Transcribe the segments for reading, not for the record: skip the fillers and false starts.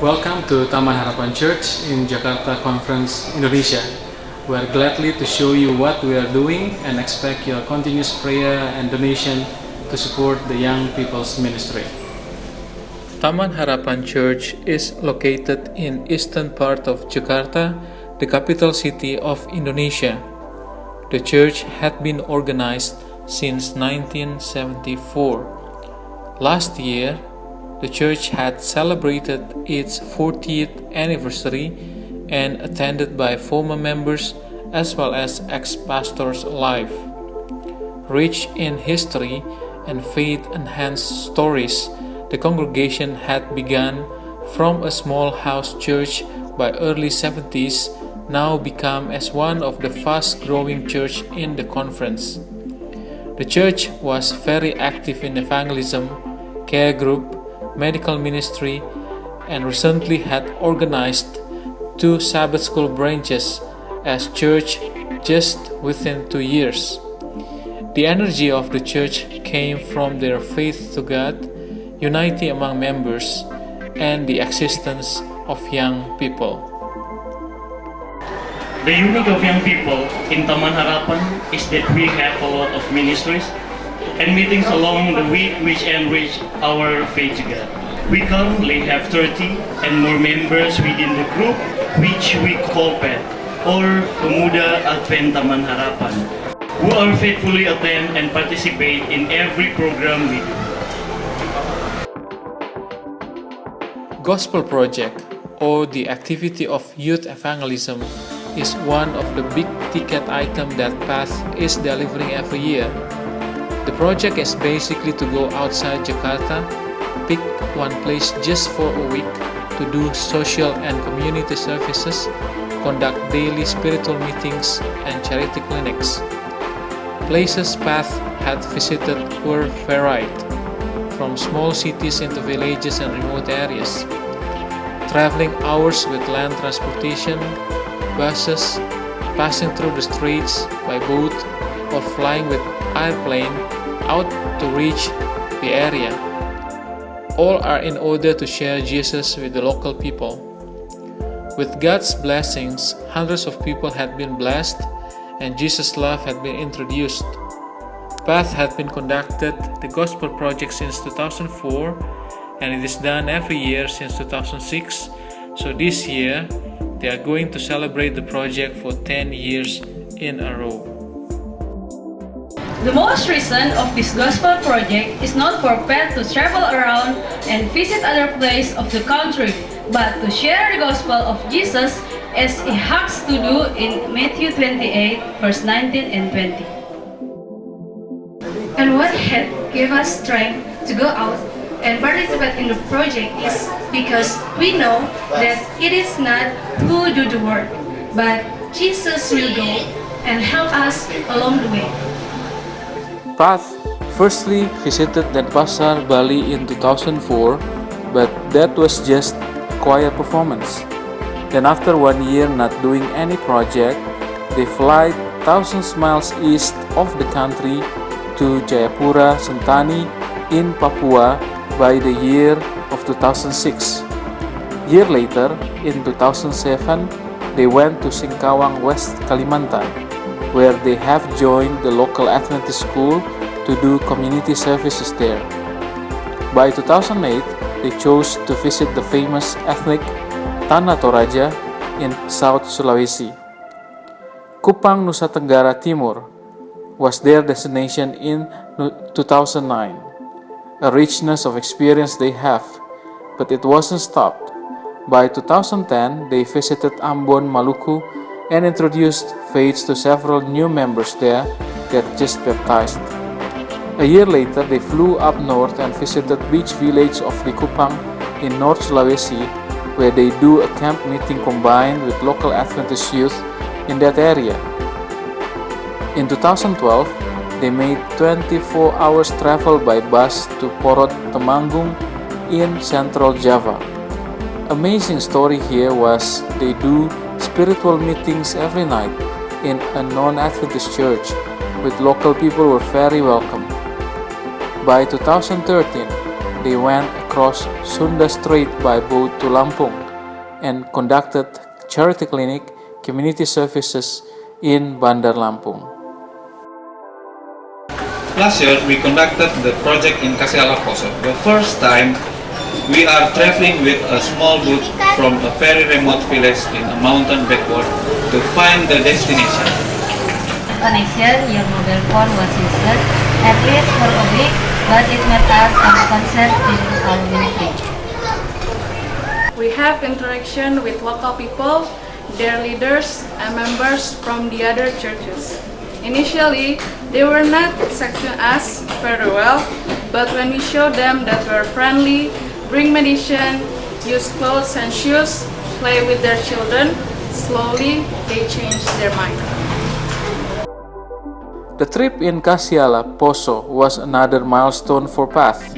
Welcome to Taman Harapan Church in Jakarta Conference, Indonesia. We are gladly to show you what we are doing and expect your continuous prayer and donation to support the young people's ministry. Taman Harapan Church is located in eastern part of Jakarta, the capital city of Indonesia. The church had been organized since 1974. Last year, the church had celebrated its 40th anniversary and attended by former members as well as ex-pastors alike. Rich in history and faith-enhanced stories, the congregation had begun from a small house church by early 70s, now become as one of the fast-growing church in the conference. The church was very active in evangelism, care group, medical ministry, and recently had organized 2 Sabbath school branches as church just within 2 years. The energy of the church came from their faith to God, unity among members, and the existence of young people. The unique of young people in Taman Harapan is that we have a lot of ministries and meetings along the week which enrich our faith together. We currently have 30 and more members within the group which we call PET or Pemuda Advent Taman Harapan, who are faithfully attend and participate in every program we do. Gospel Project, or the activity of youth evangelism, is one of the big ticket items that PATH is delivering every year. The project is basically to go outside Jakarta, pick one place just for a week to do social and community services, conduct daily spiritual meetings and charity clinics. Places PATH had visited were varied, from small cities into villages and remote areas. Traveling hours with land transportation, buses, passing through the streets by boat, or flying with airplane out to reach the area. All are in order to share Jesus with the local people. With God's blessings, hundreds of people had been blessed and Jesus' love had been introduced. PATH had been conducted the Gospel Project since 2004 and it is done every year since 2006. So this year, they are going to celebrate the project for 10 years in a row. The most recent of this gospel project is not for PET to travel around and visit other places of the country, but to share the gospel of Jesus as he has to do in Matthew 28, verse 19 and 20. And what had gave us strength to go out and participate in the project is because we know that it is not who do the work, but Jesus will go and help us along the way. PATH firstly visited Denpasar, Bali in 2004, but that was just a choir performance. Then after 1 year not doing any project, they fly thousands miles east of the country to Jayapura, Sentani in Papua by the year of 2006. Year later, in 2007, they went to Singkawang, West Kalimantan, where they have joined the local Adventist school to do community services there. By 2008, they chose to visit the famous ethnic Tanah Toraja in South Sulawesi. Kupang, Nusa Tenggara Timur was their destination in 2009. A richness of experience they have, but it wasn't stopped. By 2010, they visited Ambon, Maluku and introduced faith to several new members there that just baptized. A year later, they flew up north and visited beach village of Likupang in North Sulawesi, where they do a camp meeting combined with local Adventist youth in that area. In 2012, they made 24 hours travel by bus to Porot Temanggung in Central Java. Amazing story here was they do spiritual meetings every night in a non-Adventist church, with local people were very welcome. By 2013, they went a crossed Sunda Strait by boat to Lampung and conducted charity clinic community services in Bandar Lampung. Last year, we conducted the project in Kasiala Poso. The first time, we are traveling with a small boat from a very remote village in a mountain backward to find the destination. Connection, your mobile phone was useless, at least for a week, but it made us concerned in our ministry. We have interaction with local people, their leaders, and members from the other churches. Initially, they were not accepting us very well, but when we showed them that we're friendly, bring medicine, use clothes and shoes, play with their children, slowly they changed their mind. The trip in Kasiala Poso was another milestone for Path.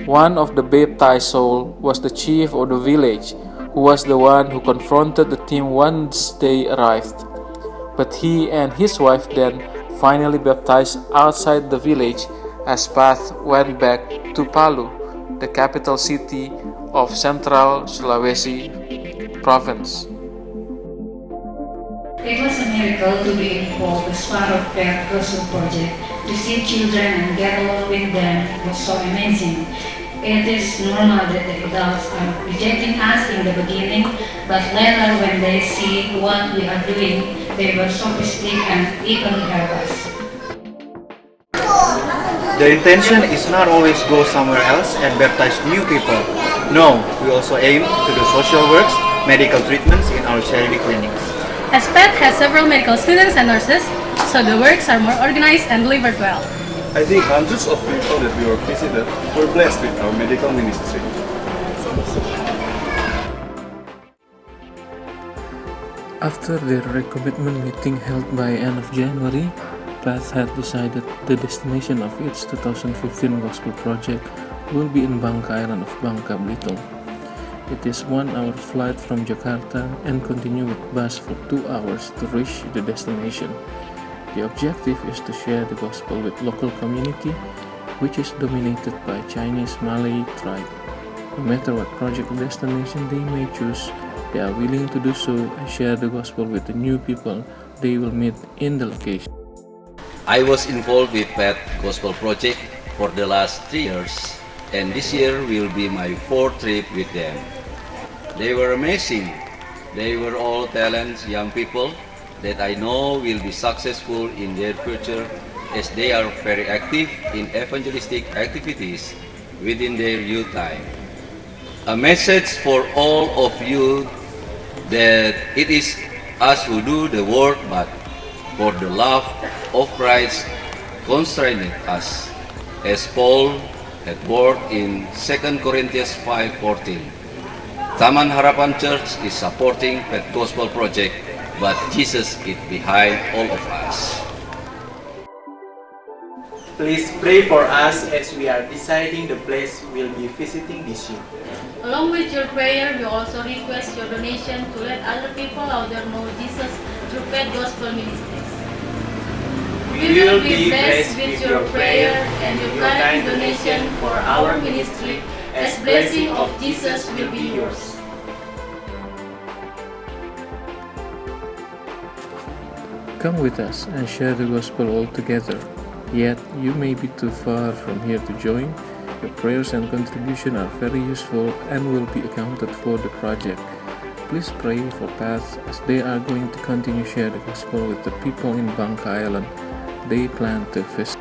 One of the baptized souls was the chief of the village, who was the one who confronted the team once they arrived. But he and his wife then finally baptized outside the village as Path went back to Palu, the capital city of Central Sulawesi province. It was a miracle to be involved as part of their gospel project. To see children and get along with them was so amazing. It is normal that the adults are rejecting us in the beginning, but later when they see what we are doing, they were so appreciative and eagerly help us. The intention is not always go somewhere else and baptize new people. No, we also aim to do social works, medical treatments in our charity clinics. As PET has several medical students and nurses, so the works are more organized and delivered well. I think hundreds of people that we were visited were blessed with our medical ministry. After their recommitment meeting held by end of January, Path had decided the destination of its 2015 gospel project will be in Bangka Island of Bangka Belitung. It is 1 hour flight from Jakarta and continue with bus for 2 hours to reach the destination. The objective is to share the gospel with local community, which is dominated by Chinese Malay tribe. No matter what project destination they may choose, they are willing to do so and share the gospel with the new people they will meet in the location. I was involved with that gospel project for the last 3 years, and this year will be my 4th trip with them. They were amazing. They were all talented young people that I know will be successful in their future as they are very active in evangelistic activities within their youth time. A message for all of you that it is us who do the work, but for the love of Christ constrained us, as Paul had word in 2 Corinthians 5:14. Taman Harapan Church is supporting that gospel project, but Jesus is behind all of us. Please pray for us as we are deciding the place we'll be visiting this year. Along with your prayer, we also request your donation to let other people out there know Jesus through PET Gospel Ministries. We will be blessed with your prayer and your kind donation for our ministry, as blessing of Jesus will be yours. Come with us and share the gospel all together. Yet you may be too far from here to join. Your prayers and contribution are very useful and will be accounted for the project. Please pray for Path as they are going to continue share the gospel with the people in Bangka Island they plan to visit.